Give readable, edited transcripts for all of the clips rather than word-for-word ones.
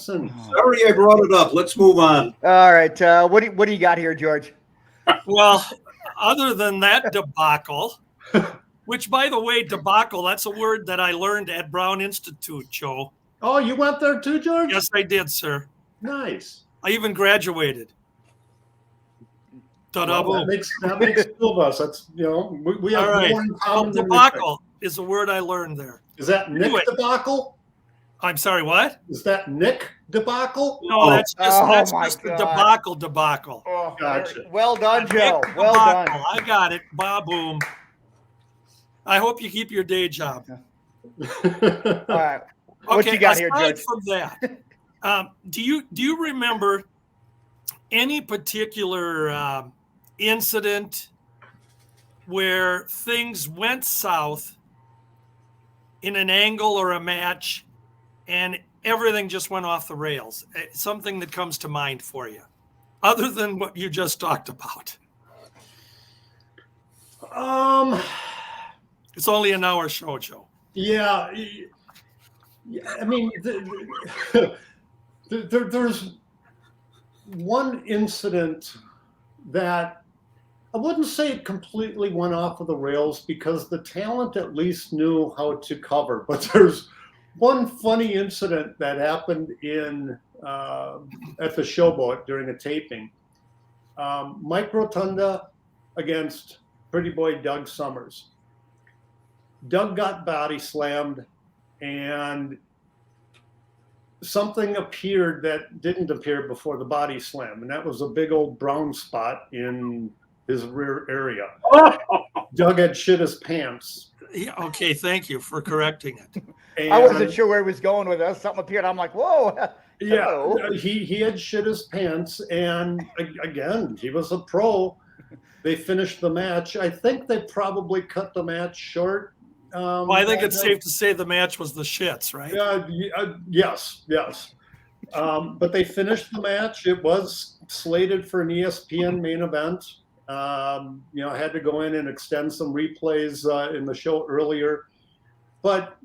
Sorry I brought it up. Let's move on. All right. What do you got here, George? Well, other than that debacle, which, by the way, debacle, that's a word that I learned at Brown Institute, Joe. Oh, you went there too, George? Yes, I did, sir. Nice. I even graduated. Well, that makes two of us. That's, we have all right. more in common than debacle is a word I learned there. Is that Nick debacle? I'm sorry, what? Is that Nick debacle? No, that's just the debacle. Oh, gotcha. Well done, Joe. Nick Well debacle. done. I got it. Ba-boom. I hope you keep your day job. All right. What you got here, George? Aside from that, do you remember any particular incident where things went south in an angle or a match and everything just went off the rails? Something that comes to mind for you, other than what you just talked about? It's only an hour show, Joe. Yeah. I mean, there's one incident that I wouldn't say it completely went off of the rails, because the talent at least knew how to cover. But there's one funny incident that happened at the Showboat during a taping. Mike Rotunda against Pretty Boy Doug Summers. Doug got body slammed, and something appeared that didn't appear before the body slam, and that was a big old brown spot in his rear area. Doug had shit his pants. Yeah, okay, thank you for correcting it. And I wasn't sure where he was going with us. Something appeared. I'm like, whoa. Yeah, he had shit his pants, and again, he was a pro. They finished the match. I think they probably cut the match short. Well, I think it's safe to say the match was the shits, right? Yes. But they finished the match. It was slated for an ESPN main event. Had to go in and extend some replays in the show earlier. But,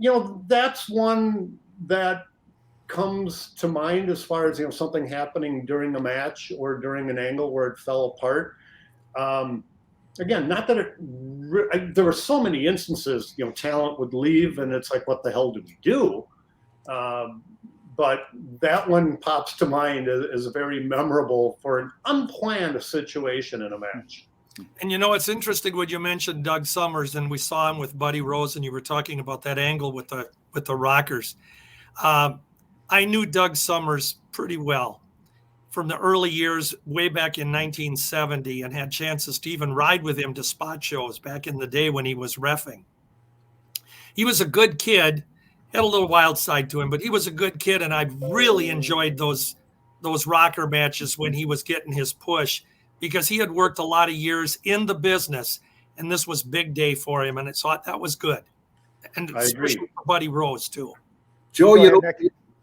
that's one that comes to mind as far as, something happening during the match or during an angle where it fell apart. Again, not that there were so many instances, talent would leave and it's like, what the hell do we do? But that one pops to mind as very memorable for an unplanned situation in a match. And it's interesting when you mentioned Doug Summers, and we saw him with Buddy Rose, and you were talking about that angle with the Rockers. I knew Doug Summers pretty well from the early years, way back in 1970, and had chances to even ride with him to spot shows back in the day when he was reffing. He was a good kid, had a little wild side to him, but he was a good kid, and I really enjoyed those rocker matches when he was getting his push, because he had worked a lot of years in the business, and this was big day for him, and so that was good. And especially for Buddy Rose, too. Joe,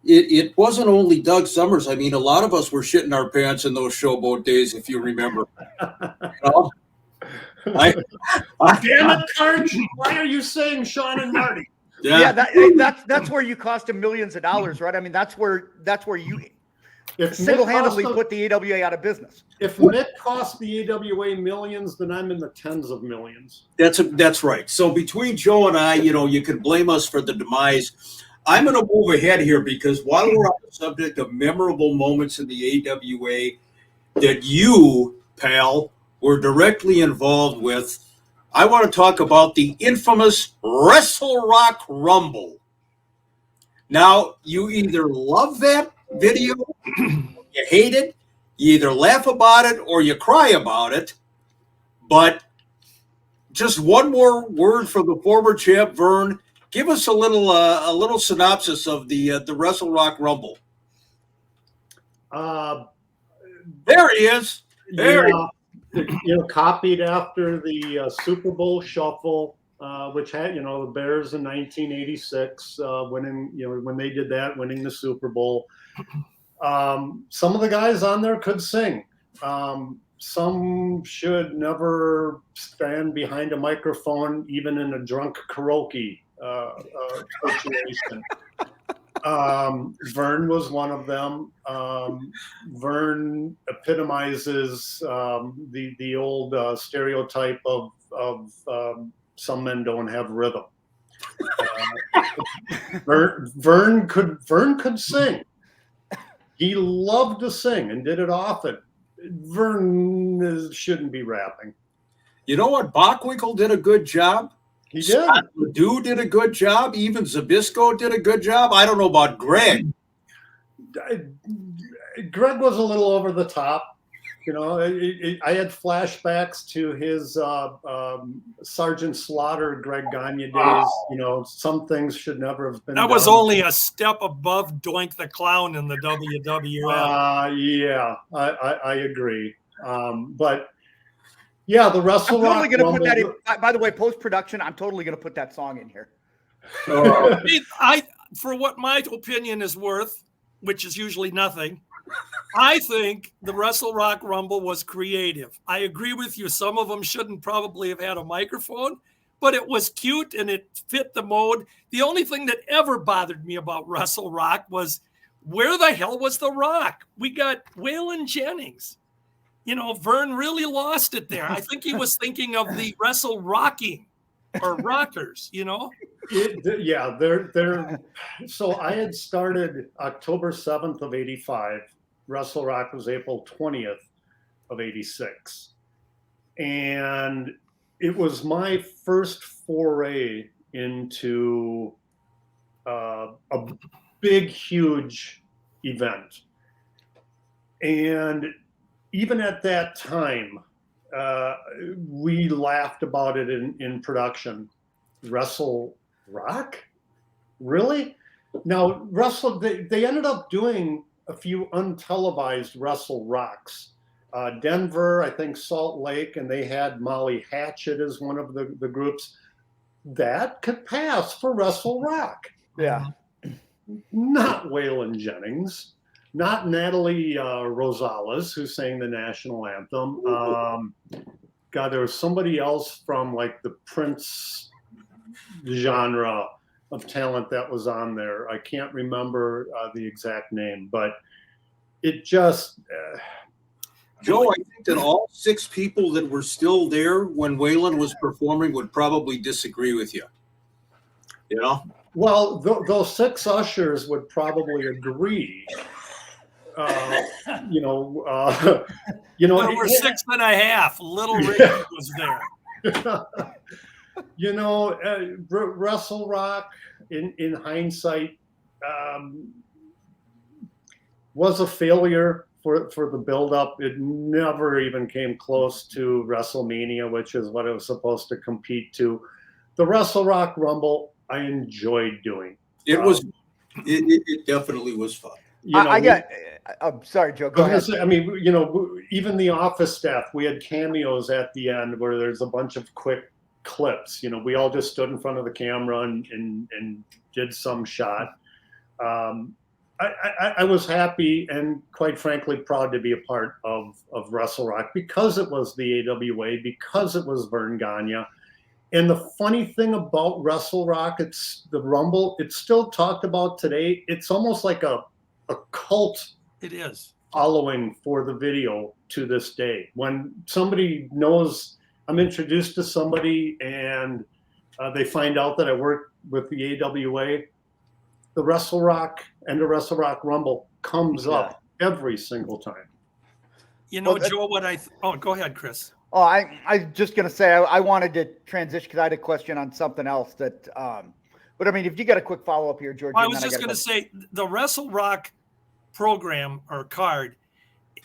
it wasn't only Doug Summers. I mean, a lot of us were shitting our pants in those Showboat days, if you remember. Damn it, Karch! Why are you saying Shawn and Marty? Yeah, that's where you cost him millions of dollars, right? I mean, that's where you single-handedly put the AWA out of business. If Mick cost the AWA millions, then I'm in the tens of millions. That's right. So between Joe and I, you can blame us for the demise. I'm going to move ahead here, because while we're on the subject of memorable moments in the AWA that you, pal, were directly involved with, I want to talk about the infamous Wrestlerock Rumble. Now, you either love that video, you hate it, you either laugh about it, or you cry about it. But just one more word from the former champ, Verne. Give us a little synopsis of the Wrestlerock Rumble. There he is. There he is. Copied after the Super Bowl Shuffle, which had the Bears in 1986 winning. When they did that, winning the Super Bowl. Some of the guys on there could sing. Some should never stand behind a microphone, even in a drunk karaoke situation. Verne was one of them. Verne epitomizes the old stereotype of some men don't have rhythm. Verne could sing. He loved to sing and did it often. Verne shouldn't be rapping. You know what? Bockwinkel did a good job. He did. Scott Ledoux did a good job. Even Zbyszko did a good job. I don't know about Greg. Greg was a little over the top. You know, I had flashbacks to his Sergeant Slaughter, Greg Gagne days. Wow. You know, some things should never have been. That was only a step above Doink the Clown in the WWF. Yeah, I agree. But yeah, the Wrestle I'm totally going to put that in. By the way, post production, I'm totally going to put that song in here. For what my opinion is worth, which is usually nothing, I think the Wrestle-Rock Rumble was creative. I agree with you. Some of them shouldn't probably have had a microphone, but it was cute and it fit the mode. The only thing that ever bothered me about Wrestle-Rock was, where the hell was The Rock? We got Waylon Jennings. You know, Verne really lost it there. I think he was thinking of the Wrestle Rocking or Rockers, you know? Yeah, they're so I had started October 7th of 85. Wrestle-Rock was April 20th of 86. And it was my first foray into a big, huge event. And even at that time, we laughed about it in production. Wrestle-Rock? Really? Now, they ended up doing a few untelevised Wrestle-Rocks. Denver, I think Salt Lake, and they had Molly Hatchet as one of the groups. That could pass for Wrestle-Rock. Yeah. Not Waylon Jennings. Not Natalie Rosales, who sang the national anthem. God, there was somebody else from like the Prince genre of talent that was on there. I can't remember the exact name, but it just... Joe, I think that all 6 people that were still there when Waylon was performing would probably disagree with you. You know? Well, those 6 ushers would probably agree. You know, there were 6.5. Little Ricky was there. You know, Wrestle-Rock in hindsight was a failure for the build-up. It never even came close to WrestleMania, which is what it was supposed to compete to. The Wrestle-Rock Rumble, I enjoyed doing. It was. It definitely was fun. You know, I'm sorry, Joe. Go ahead. I mean, you know, even the office staff, we had cameos at the end where there's a bunch of quick clips. You know, we all just stood in front of the camera and did some shot. I was happy and quite frankly proud to be a part of Wrestle-Rock because it was the AWA, because it was Verne Gagne. And the funny thing about Wrestle-Rock, it's the Rumble, it's still talked about today. It's almost like a cult following for the video to this day. When somebody knows, I'm introduced to somebody and they find out that I work with the AWA, the Wrestle-Rock and the Wrestle-Rock Rumble comes up every single time. You know, Joe, go ahead, Chris. Oh, I just going to say, I wanted to transition because I had a question on something else that, but I mean, if you got a quick follow-up here, George. I was just going to say the Wrestle-Rock program or card,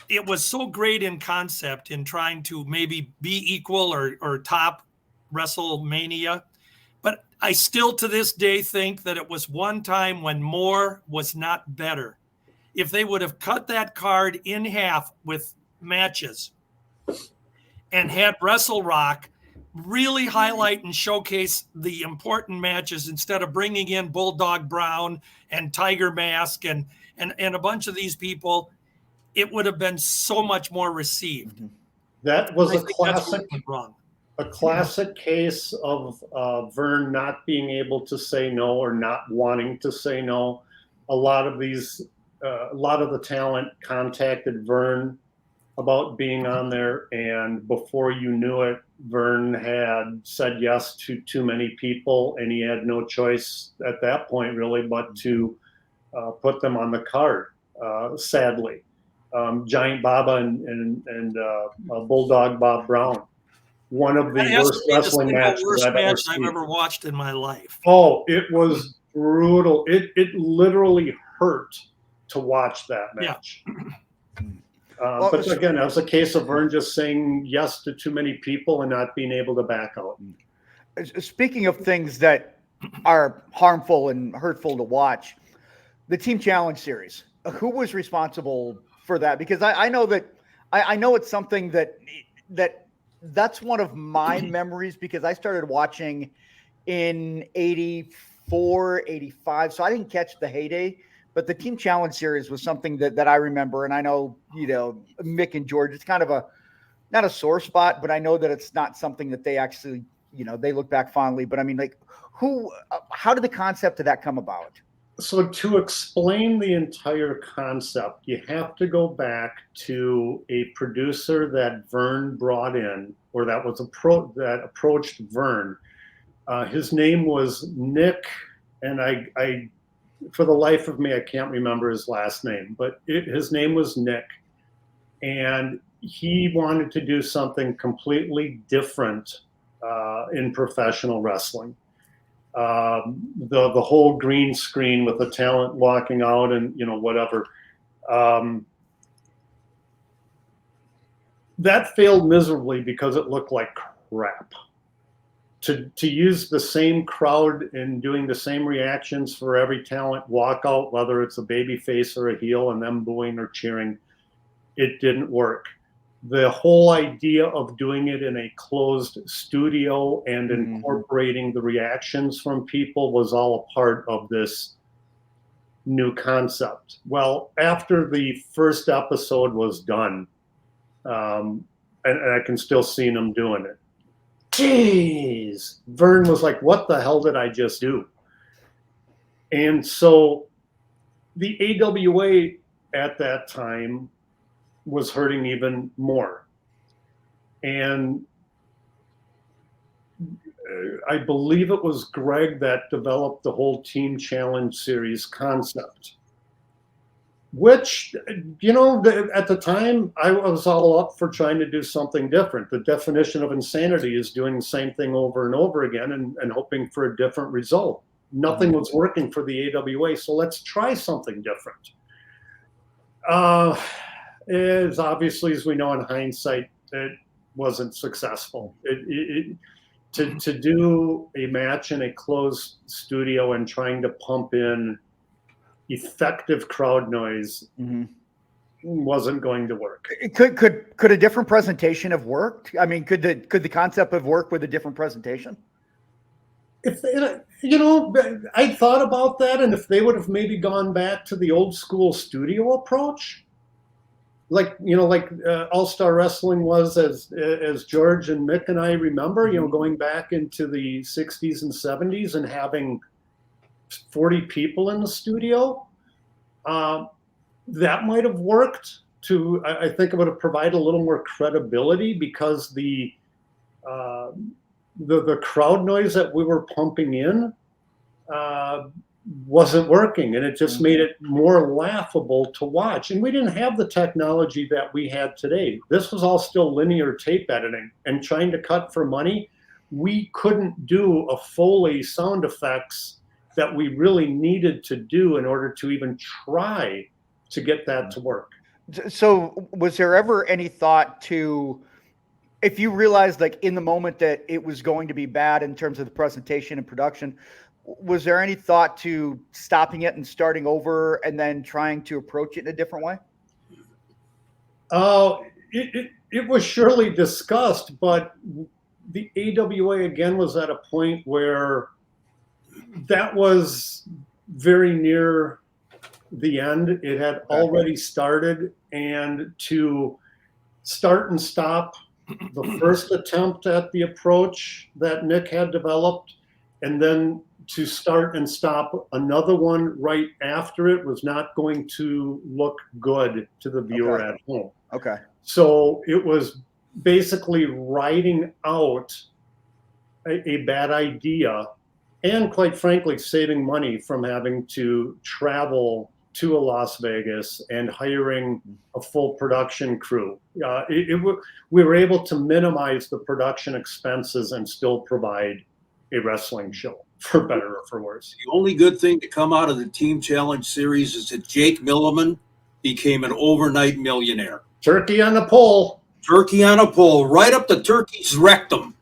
it was so great in concept in trying to maybe be equal or top WrestleMania. But I still to this day think that it was one time when more was not better. If they would have cut that card in half with matches and had Wrestle-Rock really highlight and showcase the important matches instead of bringing in Bulldog Brown and Tiger Mask and a bunch of these people, it would have been so much more received. That was a classic case of Verne not being able to say no or not wanting to say no. a lot of the talent contacted Verne about being on there, and before you knew it, Verne had said yes to too many people, and he had no choice at that point really but to put them on the card. Sadly, Giant Baba and Bulldog Bob Brown, one of the worst wrestling matches I've ever watched in my life. Oh, it was brutal. It literally hurt to watch that match. Yeah. But again, that was a case of Verne just saying yes to too many people and not being able to back out. Speaking of things that are harmful and hurtful to watch, the Team Challenge series, who was responsible for that? Because I know that I know it's something that's one of my memories, because I started watching in 84, 85. So I didn't catch the heyday. But the Team Challenge series was something that I remember, and I know, Mick and George, it's kind of not a sore spot, but I know that it's not something that they actually, they look back fondly. But I mean, like, how did the concept of that come about? So to explain the entire concept, you have to go back to a producer that Verne brought in, or that approached Verne. His name was Nick, and I for the life of me, I can't remember his last name, but his name was Nick, and he wanted to do something completely different in professional wrestling. The whole green screen with the talent walking out and whatever. That failed miserably because it looked like crap. To use the same crowd and doing the same reactions for every talent walkout, whether it's a baby face or a heel, and them booing or cheering, it didn't work. The whole idea of doing it in a closed studio and incorporating the reactions from people was all a part of this new concept. Well, after the first episode was done, and I can still see them doing it, jeez, Verne was like, what the hell did I just do? And so the AWA at that time was hurting even more. And I believe it was Greg that developed the whole Team Challenge series concept, which, at the time, I was all up for trying to do something different. The definition of insanity is doing the same thing over and over again and hoping for a different result. Nothing was working for the AWA, so let's try something different. As obviously as we know in hindsight, it wasn't successful. To do a match in a closed studio and trying to pump in effective crowd noise wasn't going to work. Could a different presentation have worked? I mean, could the concept have worked with a different presentation? If I thought about that, and if they would have maybe gone back to the old school studio approach, like All-Star Wrestling was, as George and Mick and I remember, going back into the 60s and 70s and having 40 people in the studio, that might have worked. I think it would have provided a little more credibility, because the crowd noise that we were pumping in wasn't working, and it just made it more laughable to watch. And we didn't have the technology that we had today. This was all still linear tape editing and trying to cut for money. We couldn't do a Foley sound effects that we really needed to do in order to even try to get that to work. So was there ever any thought to, if you realized like in the moment that it was going to be bad in terms of the presentation and production, was there any thought to stopping it and starting over and then trying to approach it in a different way? It was surely discussed, but the AWA again was at a point where that was very near the end. It had already started, and to start and stop the first attempt at the approach that Nick had developed, and then to start and stop another one right after it was not going to look good to the viewer at home. Okay. So it was basically writing out a bad idea and, quite frankly, saving money from having to travel to Las Vegas and hiring a full production crew. We were able to minimize the production expenses and still provide a wrestling show, for better or for worse. The only good thing to come out of the Team Challenge series is that Jake Milliman became an overnight millionaire. Turkey on the pole. Turkey on a pole, right up the turkey's rectum,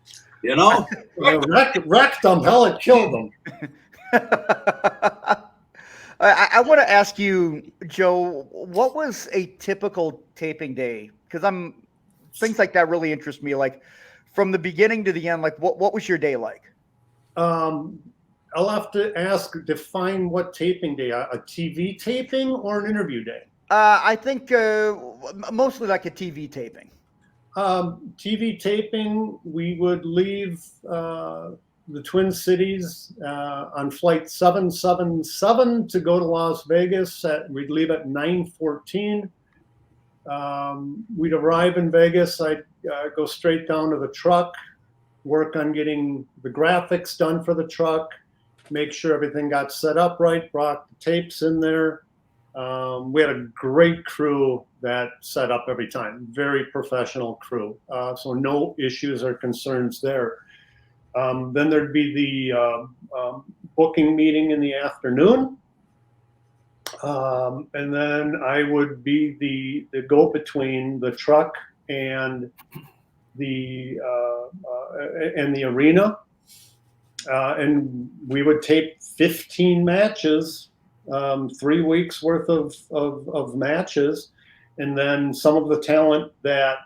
you know? Wrecked them. Hell, it killed them. I want to ask you, Joe, what was a typical taping day? Because things like that really interest me. Like from the beginning to the end, like what was your day like? I'll have to define what taping day, a TV taping or an interview day? I think mostly like a TV taping. TV taping, we would leave the Twin Cities on flight 777 to go to Las Vegas. We'd leave at 9:14. We'd arrive in Vegas. I'd go straight down to the truck, work on getting the graphics done for the truck, make sure everything got set up right, brought the tapes in there. We had a great crew that set up every time, very professional crew. So no issues or concerns there. Then there'd be the booking meeting in the afternoon. And then I would be the go-between the truck and the arena. And we would tape 15 matches, 3 weeks worth of matches. And then some of the talent that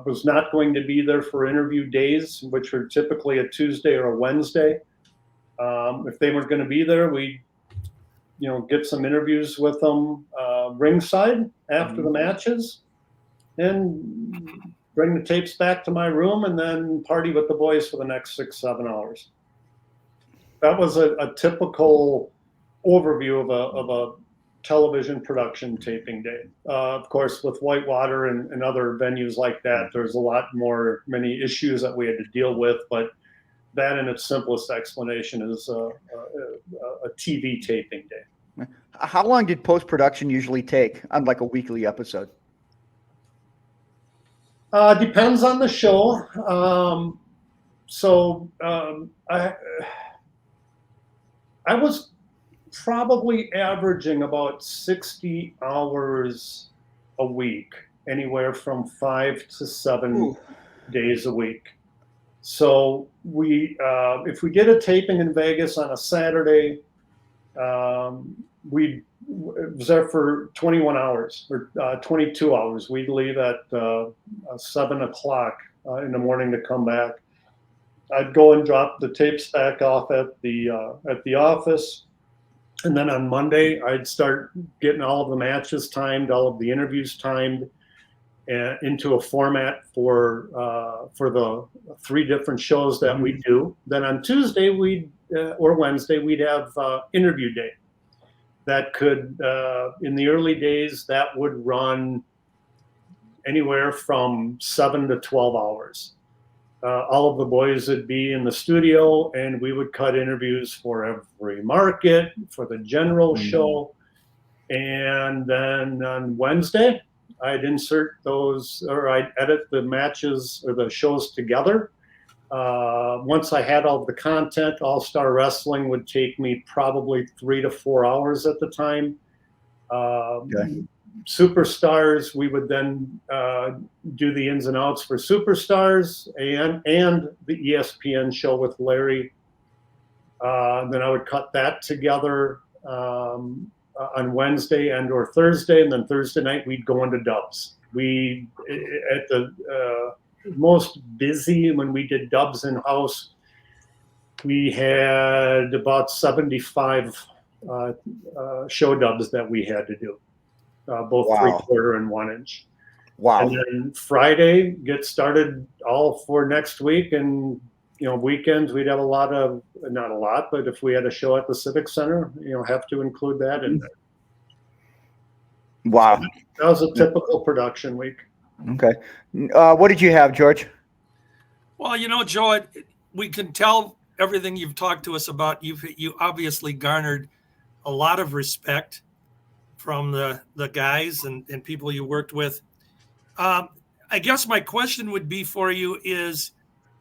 was not going to be there for interview days, which were typically a Tuesday or a Wednesday. If they weren't going to be there, we, get some interviews with them ringside after the matches, and bring the tapes back to my room, and then party with the boys for the next 6-7 hours. That was a typical overview of a television production taping day. Of course, with Whitewater and other venues like that, there's many issues that we had to deal with, but that in its simplest explanation is a TV taping day. How long did post-production usually take on like a weekly episode? Depends on the show. I was probably averaging about 60 hours a week, anywhere from 5 to 7 days a week. So if we did a taping in Vegas on a Saturday, we was there for 21 hours or 22 hours. We'd leave at 7 o'clock in the morning to come back. I'd go and drop the tapes back off at the office. And then on Monday, I'd start getting all of the matches timed, all of the interviews timed, into a format for the 3 different shows that we do. Then on Tuesday or Wednesday, we'd have interview day. That could, in the early days, that would run anywhere from 7 to 12 hours. All of the boys would be in the studio, and we would cut interviews for every market, for the general show. And then on Wednesday, I'd insert those, or I'd edit the matches or the shows together. Once I had all the content, All-Star Wrestling would take me probably 3 to 4 hours at the time. Superstars, we would then do the ins and outs for Superstars and the ESPN show with Larry. Then I would cut that together on Wednesday and or Thursday, and then Thursday night we'd go into dubs. We at the most busy when we did dubs in house, we had about 75 show dubs that we had to do. Both 3/4 and 1 inch. Wow. And then Friday, get started all for next week and weekends we'd have not a lot, but if we had a show at the Civic Center, have to include that in there. Wow. That was a typical production week. Okay. What did you have, George? Well, Joe, we can tell everything you've talked to us about. You obviously garnered a lot of respect from the guys and people you worked with. I guess my question would be for you is,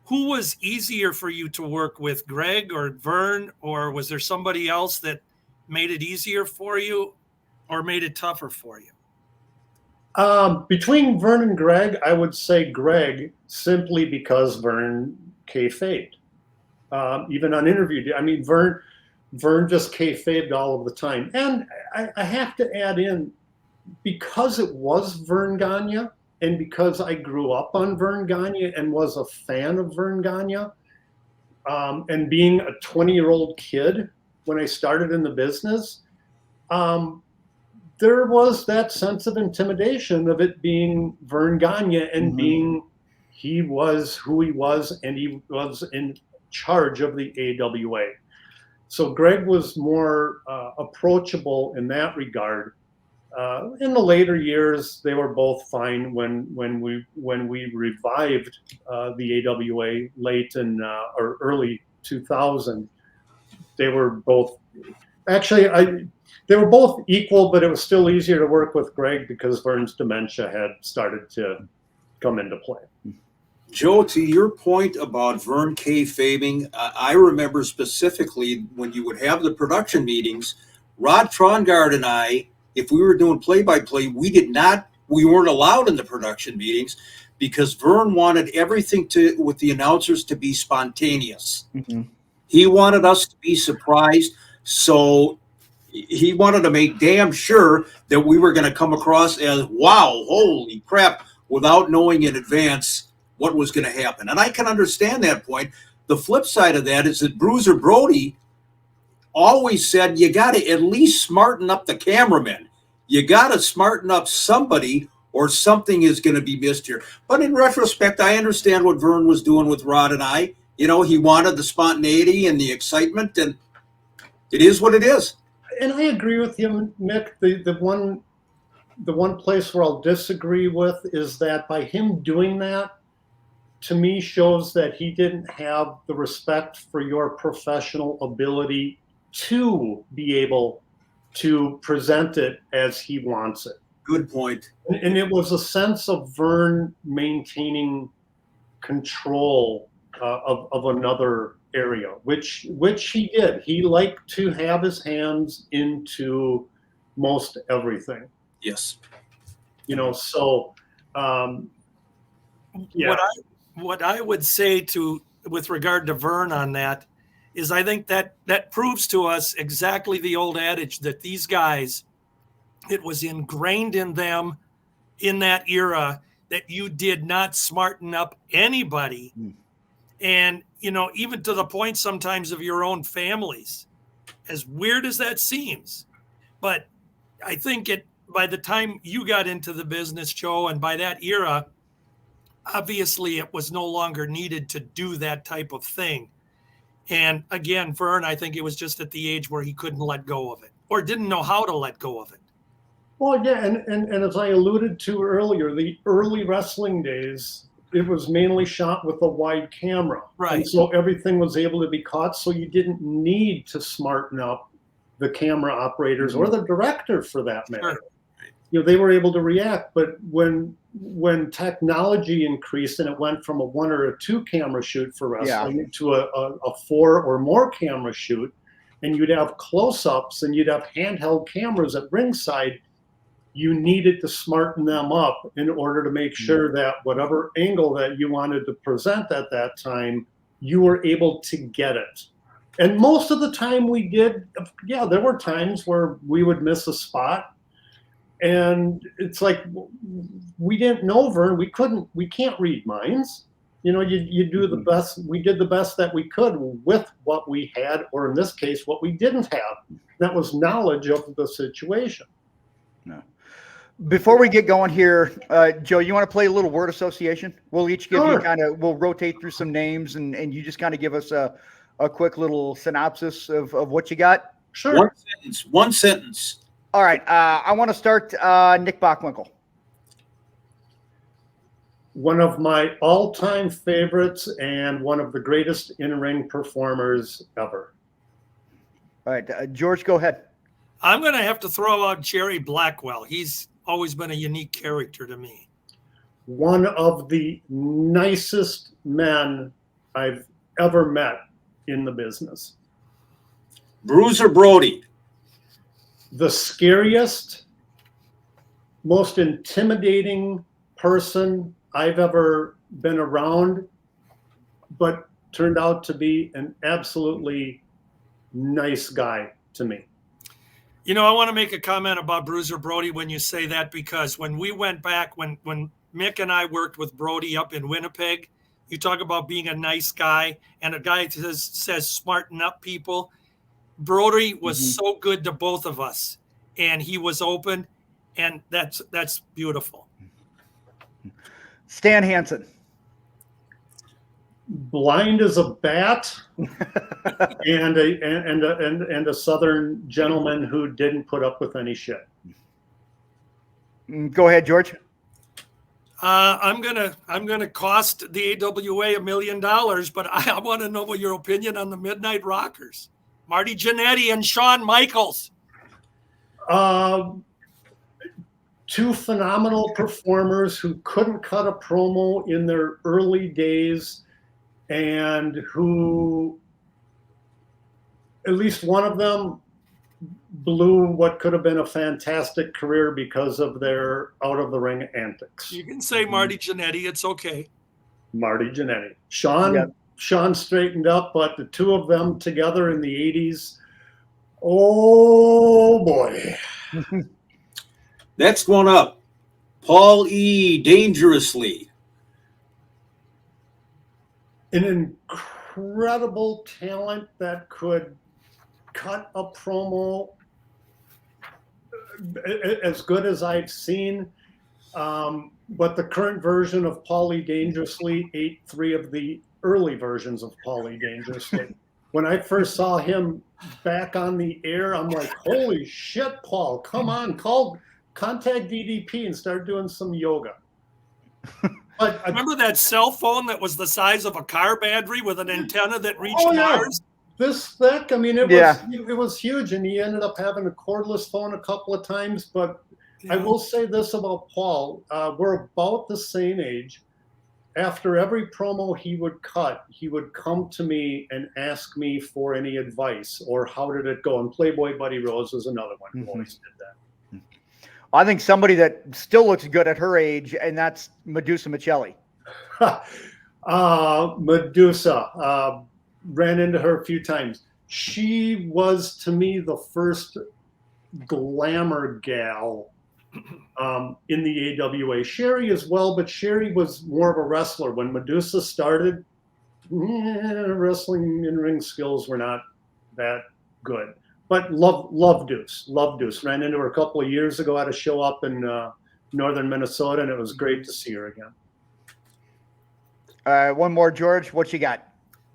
who was easier for you to work with, Greg or Verne, or was there somebody else that made it easier for you or made it tougher for you? Between Verne and Greg, I would say Greg, simply because Verne kayfabed. Even on interview, Verne just kayfabed all of the time. And I have to add in, because it was Verne Gagne, and because I grew up on Verne Gagne and was a fan of Verne Gagne, and being a 20-year-old kid when I started in the business, there was that sense of intimidation of it being Verne Gagne and being, he was who he was, and he was in charge of the AWA. So Greg was more approachable in that regard. In the later years, they were both fine. When we revived the AWA late in or early 2000, they were both they were both equal, but it was still easier to work with Greg because Verne's dementia had started to come into play. Joe, to your point about Verne kayfabing, I remember specifically when you would have the production meetings, Rod Trongard and I, if we were doing play-by-play, we weren't allowed in the production meetings because Verne wanted everything with the announcers to be spontaneous. He wanted us to be surprised, so he wanted to make damn sure that we were going to come across as, wow, holy crap, without knowing in advance what was going to happen. And I can understand that point. The flip side of that is that Bruiser Brody always said, you got to at least smarten up the cameraman. You got to smarten up somebody or something is going to be missed here. But in retrospect, I understand what Verne was doing with Rod and I. He wanted the spontaneity and the excitement, and it is what it is. And I agree with you, Mick. The one place where I'll disagree with is that by him doing that, to me, shows that he didn't have the respect for your professional ability to be able to present it as he wants it. Good point. And it was a sense of Verne maintaining control of another area, which he did. He liked to have his hands into most everything. Yes. So yeah. What I would say with regard to Verne on that is I think that proves to us exactly the old adage that these guys, it was ingrained in them in that era that you did not smarten up anybody. And, even to the point sometimes of your own families, as weird as that seems. But I think by the time you got into the business, Joe, and by that era, obviously it was no longer needed to do that type of thing. And again, Verne, I think it was just at the age where he couldn't let go of it or didn't know how to let go of it. Well, yeah, and as I alluded to earlier, the early wrestling days, it was mainly shot with a wide camera. Right. And so everything was able to be caught, so you didn't need to smarten up the camera operators or the director for that matter. Sure. They were able to react, but when technology increased and it went from a 1 or a 2 camera shoot for wrestling to a 4 or more camera shoot, and you'd have close-ups and you'd have handheld cameras at ringside, you needed to smarten them up in order to make sure that whatever angle that you wanted to present at that time, you were able to get it. And most of the time we did, there were times where we would miss a spot. And it's like, we didn't know Verne. We can't read minds. You do the best. We did the best that we could with what we had, or in this case, what we didn't have. That was knowledge of the situation. No. Before we get going here, Joe, you want to play a little word association? We'll each give you we'll rotate through some names and you just kind of give us a quick little synopsis of what you got. Sure. One sentence. All right. I want to start Nick Bockwinkel. One of my all-time favorites and one of the greatest in-ring performers ever. All right. George, go ahead. I'm going to have to throw out Jerry Blackwell. He's always been a unique character to me. One of the nicest men I've ever met in the business. Bruiser Brody. The scariest, most intimidating person I've ever been around, but turned out to be an absolutely nice guy to me. You know, I want to make a comment about Bruiser Brody when you say that, because when we went back, when Mick and I worked with Brody up in Winnipeg, you talk about being a nice guy and a guy that says smarten up people. Brody was so good to both of us, and he was open, and that's beautiful. Stan Hansen. Blind as a bat, and a Southern gentleman who didn't put up with any shit. Go ahead, George. I'm gonna cost the AWA $1 million, but I want to know what your opinion on the Midnight Rockers, Marty Jannetty and Shawn Michaels. Two phenomenal performers who couldn't cut a promo in their early days, and who, at least one of them, blew what could have been a fantastic career because of their out-of-the-ring antics. You can say Marty Jannetty, it's okay. Marty Jannetty. Shawn straightened up, but the two of them together in the 80s, oh boy. Next one up, Paul E. Dangerously. An incredible talent that could cut a promo as good as I've seen. But the current version of Paulie Dangerously ate 3 of the early versions of Paulie Dangerously. When I first saw him back on the air, I'm like, holy shit, Paul, come on, contact DDP and start doing some yoga. But remember that cell phone that was the size of a car battery with an antenna that reached Mars? This thick. I mean, it was huge, and he ended up having a cordless phone a couple of times. But I will say this about Paul: we're about the same age. After every promo he would cut, he would come to me and ask me for any advice or how did it go. And Playboy Buddy Rose was another one who always did that. I think somebody that still looks good at her age, and that's Medusa Miceli. Medusa, ran into her a few times. She was, to me, the first glamour gal in the AWA. Sherry as well, but Sherry was more of a wrestler. When Medusa started, wrestling in-ring skills were not that good. But love Deuce. Ran into her a couple of years ago at a show up in northern Minnesota, and it was great to see her again. One more, George. What you got?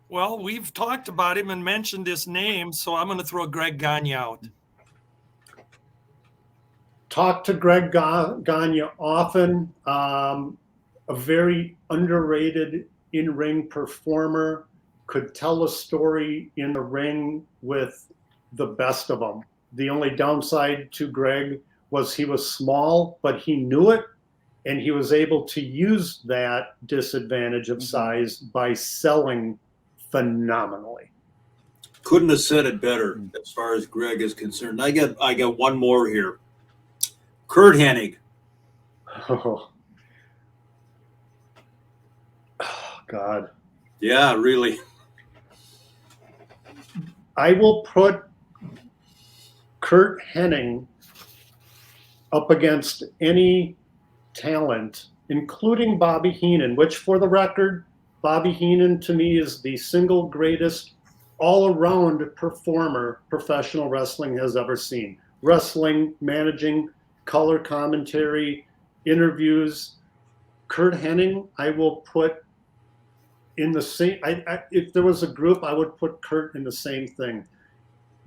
Well, we've talked about him and mentioned his name, so I'm going to throw Greg Gagne out. Talk to Greg Gagne often. A very underrated in-ring performer. Could tell a story in the ring with the best of them. The only downside to Greg was he was small, but he knew it, and he was able to use that disadvantage of size by selling phenomenally. Couldn't have said it better as far as Greg is concerned. I got one more here. Kurt Hennig. Oh God. Yeah, really. I will put Kurt Hennig up against any talent, including Bobby Heenan, which, for the record, Bobby Heenan to me is the single greatest all-around performer professional wrestling has ever seen. Wrestling, managing, color commentary, interviews. Kurt Hennig, I will put in the same. If there was a group, I would put Kurt in the same thing.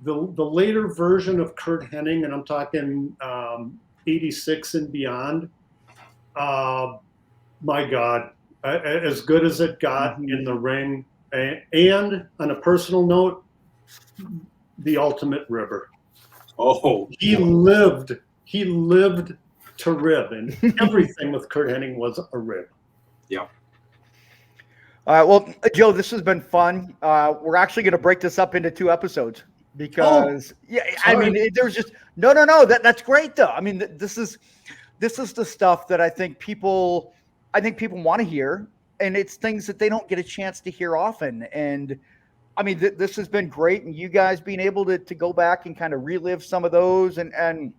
The later version of Kurt Hennig, and I'm talking 86 and beyond. My God, as good as it got in the ring. And on a personal note, the Ultimate Ribber. Oh, he lived to rib, and everything with Kurt Hennig was a rib. Yeah. All right. Well, Joe, this has been fun. We're actually going to break this up into 2 episodes because, I mean, there's just no. That's great though. I mean, this is the stuff that I think people want to hear, and it's things that they don't get a chance to hear often. And I mean, this has been great, and you guys being able to go back and kind of relive some of those, and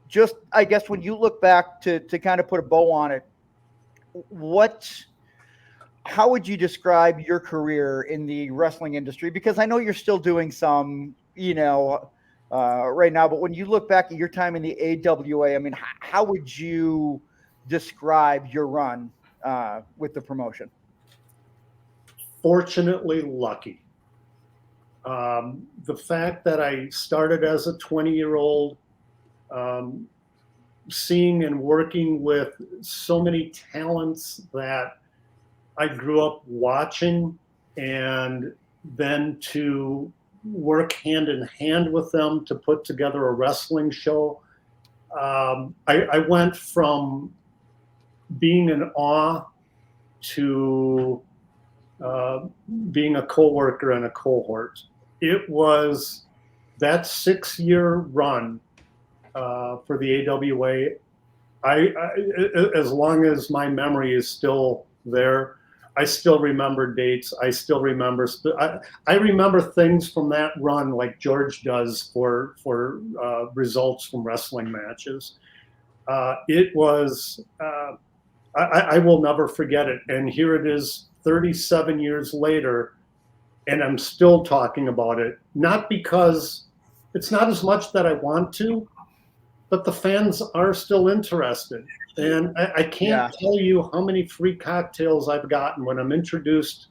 just, I guess, when you look back to kind of put a bow on it, how would you describe your career in the wrestling industry? Because I know you're still doing some, right now, but when you look back at your time in the AWA, I mean, how would you describe your run with the promotion? Fortunately lucky. The fact that I started as a 20-year-old, seeing and working with so many talents that I grew up watching, and then to work hand in hand with them to put together a wrestling show. I went from being in awe to being a co-worker and a cohort. It was that 6-year run for the AWA. As long as my memory is still there, I still remember dates. I still remember. I remember things from that run like George does for results from wrestling matches. It was. I will never forget it. And here it is, 37 years later, and I'm still talking about it. Not because it's not as much that I want to, but the fans are still interested. And I can't tell you how many free cocktails I've gotten when I'm introduced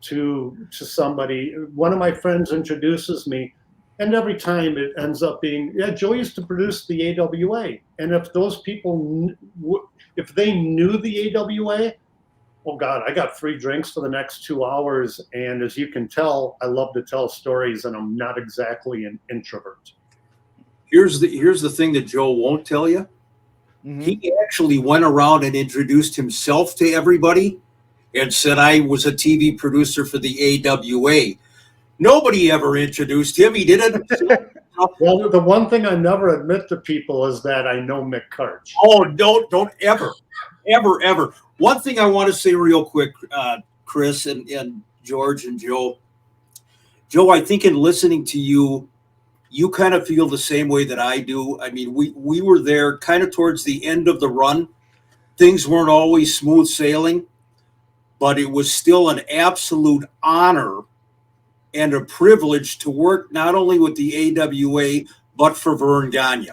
to somebody. One of my friends introduces me, and every time it ends up being, Joe used to produce the AWA. And if those people, if they knew the AWA, oh God, I got free drinks for the next 2 hours. And as you can tell, I love to tell stories, and I'm not exactly an introvert. Here's the thing that Joe won't tell you. Mm-hmm. He actually went around and introduced himself to everybody and said, I was a TV producer for the AWA. Nobody ever introduced him. He did it himself. Well, the one thing I never admit to people is that I know Mick Karch. Oh, don't ever. One thing I want to say real quick, Chris and George and Joe. Joe, I think in listening to you, you kind of feel the same way that I do. I mean, we were there kind of towards the end of the run. Things weren't always smooth sailing, but it was still an absolute honor and a privilege to work not only with the AWA, but for Verne Gagne.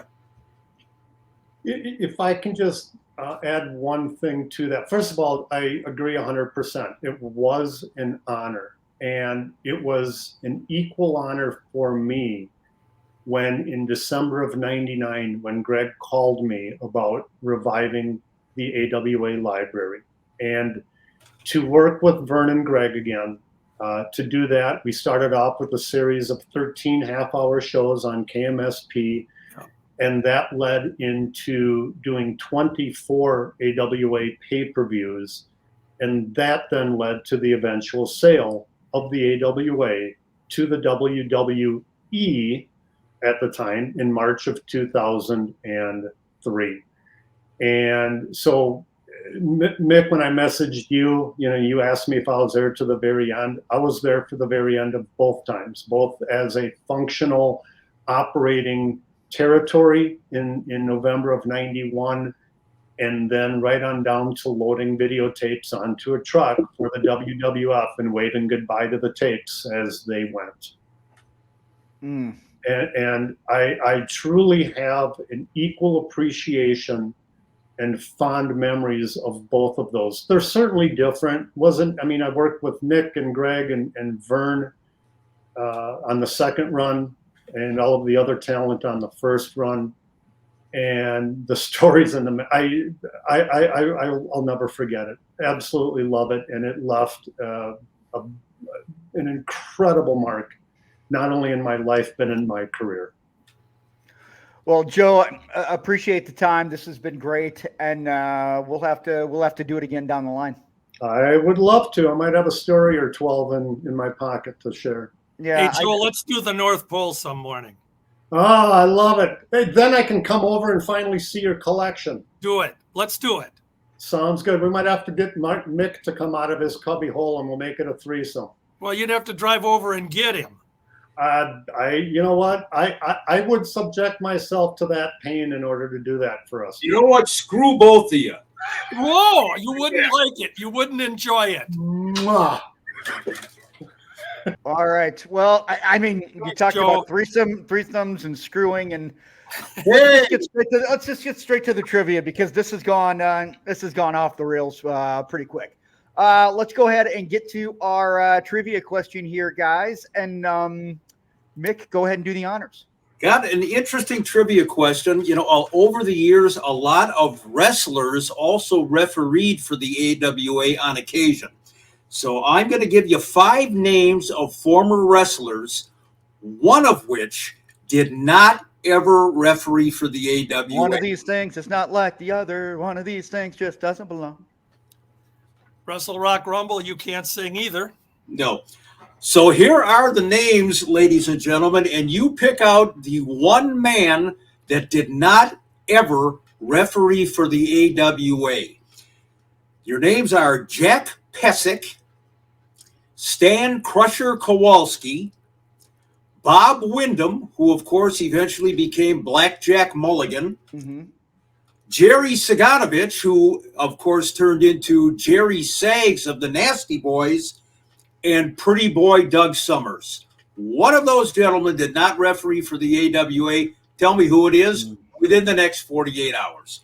If I can just add one thing to that. First of all, I agree 100%. It was an honor, and it was an equal honor for me when in December of '99, when Greg called me about reviving the AWA library, and to work with Verne and Greg again. To do that, we started off with a series of 13 half-hour shows on KMSP, and that led into doing 24 AWA pay-per-views, and that then led to the eventual sale of the AWA to the WWE at the time in March of 2003. And so, Mick, when I messaged you, you asked me if I was there to the very end. I was there for the very end of both times, both as a functional operating territory in November of '91, and then right on down to loading videotapes onto a truck for the WWF and waving goodbye to the tapes as they went. And I truly have an equal appreciation and fond memories of both of those. They're certainly different. I worked with Mick and Greg and Verne on the second run, and all of the other talent on the first run. And the stories in the I'll never forget it. Absolutely love it, and it left an incredible mark, not only in my life but in my career. Well, Joe, appreciate the time. This has been great, and we'll have to do it again down the line. I would love to. I might have a story or 12 in my pocket to share. Yeah, hey, Joe, let's do the North Pole some morning. Oh, I love it. Hey, then I can come over and finally see your collection. Do it. Let's do it. Sounds good. We might have to get Mick to come out of his cubby hole, and we'll make it a threesome. Well, you'd have to drive over and get him. You know what? I would subject myself to that pain in order to do that for us. You know what? Screw both of you. Whoa, you wouldn't like it. You wouldn't enjoy it. Mwah. All right. Well, I mean, you talked Joe. about threesomes and screwing, and let's just get straight to the trivia, because this has gone off the rails pretty quick. Let's go ahead and get to our trivia question here, guys. And Mick, go ahead and do the honors. Got an interesting trivia question. You know, over the years, a lot of wrestlers also refereed for the AWA on occasion. So I'm going to give you 5 names of former wrestlers, one of which did not ever referee for the AWA. One of these things is not like the other. One of these things just doesn't belong. Wrestlerock Rumble, you can't sing either. No. So here are the names, ladies and gentlemen, and you pick out the one man that did not ever referee for the AWA. Your names are Jack Pesic, Stan Crusher Kowalski, Bob Windham, who of course eventually became Blackjack Mulligan, Jerry Saganovich, who of course turned into Jerry Sags of the Nasty Boys, and Pretty Boy Doug Summers. One of those gentlemen did not referee for the AWA. Tell me who it is within the next 48 hours.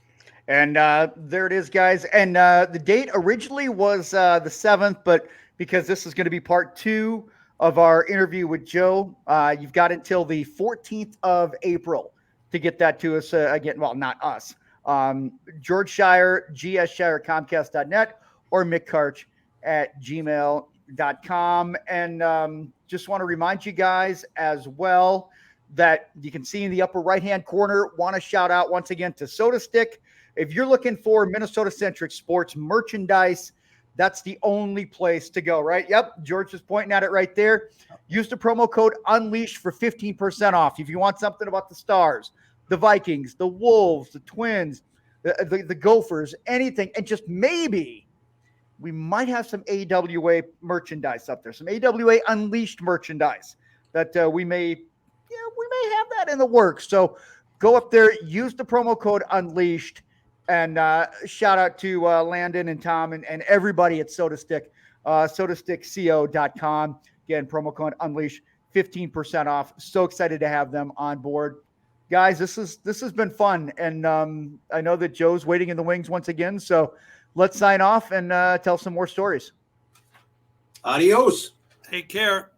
And there it is, guys. And the date originally was the 7th, but because this is going to be part 2 of our interview with Joe, you've got until the 14th of April to get that to us again. Well, not us. George Schire, GSShire, Comcast.net, or Mick Karch at gmail.com. And just want to remind you guys as well that you can see in the upper right-hand corner, want to shout out once again to Soda Stick. If you're looking for Minnesota-centric sports merchandise, that's the only place to go, right? Yep, George is pointing at it right there. Use the promo code UNLEASH for 15% off. If you want something about the Stars, the Vikings, the Wolves, the Twins, the Gophers, anything, and just maybe we might have some AWA merchandise up there, some AWA Unleashed merchandise that we may have that in the works. So go up there, use the promo code UNLEAShed, and shout out to Landon and Tom and everybody at Soda Stick, sodastickco.com. Again, promo code UNLEASH, 15% off. So excited to have them on board. Guys, this has been fun. And I know that Joe's waiting in the wings once again. So let's sign off and tell some more stories. Adios. Take care.